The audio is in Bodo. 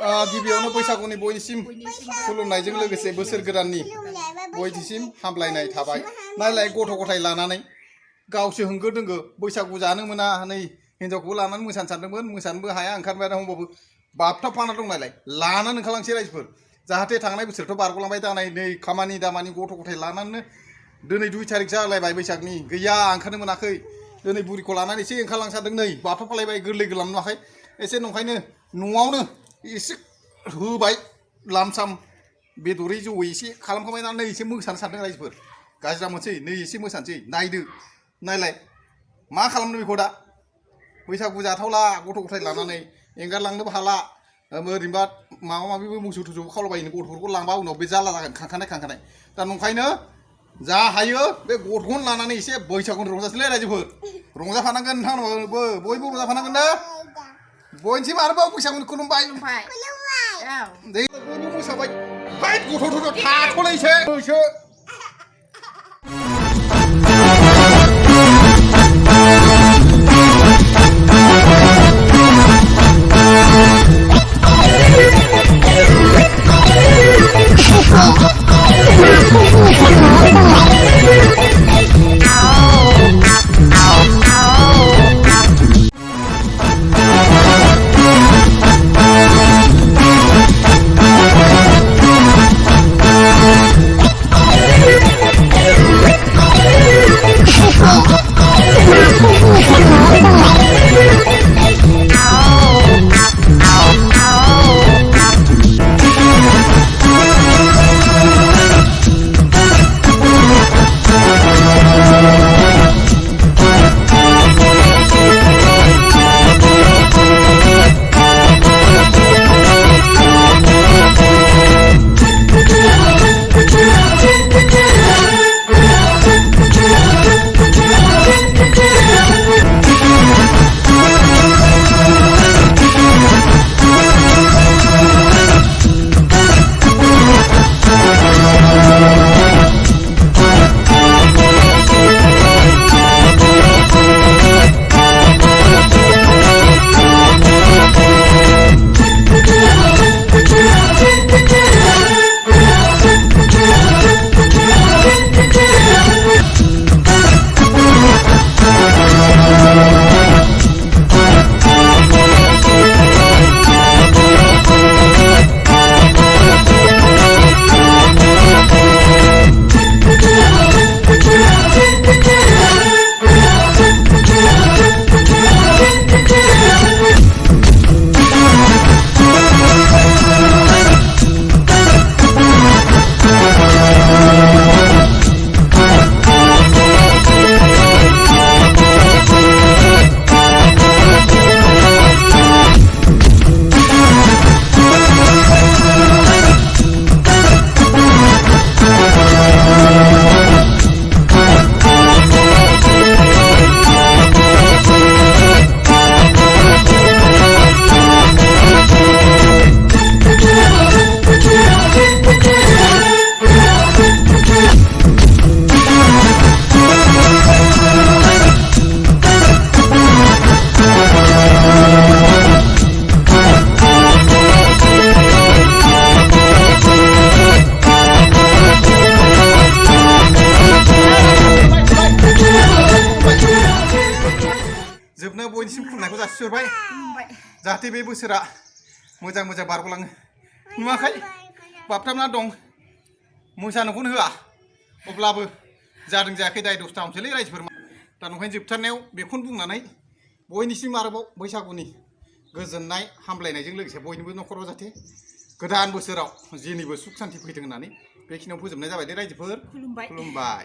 गिबियावनो बैसागुनि बयनिसिम खुलुमनायजों लोगोसे बोसोर गोदाननि बयनिसिम हामलायनाय थाबाय। नायलाय गथ' गथाय लानानै गावसो होंगो दोंगो बैसागु जानो मोना नै हिनजावखौबो लानानै मोसानो सानदोंमोन मोसानोबो हाया ओंखारबाय दा होमबाबो बाबथाबफाना दं नालाय लानानै ओंखारलांसै रायजोफोर जाहाथे थांनाय बोसोरथ' बारग'लांबाय दा नै खामानि दामानि गथ' गथाय लानानै दिनै 2 तारिख जालायबाय बैसागनि गैया ओंखारनो मोनाखै दिनै बुरिखौ लानानै एसे ओंखारलांसारदों नै बाबथाबफालायबाय गोरलै गोरलाम नुवाखै एसे नंखायनो न'आवनो एसे होबाय लामसाम बेदरै जौयै एसे खालामखांबाय नालाय एसे मोसानो सानदों रायजोफोर गाज्रा मोनसै नै एसे मोसानोसै नायदो नायलाय मा खालामनो बेखौ दा बैसागु जाथावला गथ' गथाय लानानै एंगारलांनोबो हाला ओरैनोबा माबा माबिबो मोसौ थोसौबो खावलाबायो गथ'फोरखौ लांबा उनाव बे जारला जागोन खांखानाय दा नंखायनो जा हायो बे गथ'खौनो लानानै एसे बैसागुनि रंजासैलै रायजोफोर रंजाफानांगोन नोंथांमोनबो बयबो रंजाफानांगोन ना बयनिसिम आरोबाव बैसागुनि खुलुमबाय बयबो मोसाबाय गथ' थाथ'लायसो जोबनो बयनिसिम खुलुमनायखौ जासिहरबाय जाहाथे बे बोसोरा मोजां बारग'लाङो नुवाखै बाबथाबना दं मोसानोखौनो होआ अब्लाबो जादों जायाखै दाय दस थामसोलै रायजोफोर दा नंखायनो जोबथारनायाव बेखौनो बुंनानै बयनिसिम आरोबाव बैसागुनि गोजोननाय हामलायनायजों लोगोसे बयनिबो न'खराव जाहाथे गोदान बोसोराव जेनिबो सुख सान्ति फैथों होननानै बेखिनियाव फोजोबनाय जाबाय दे रायजोफोर खुलुमबाय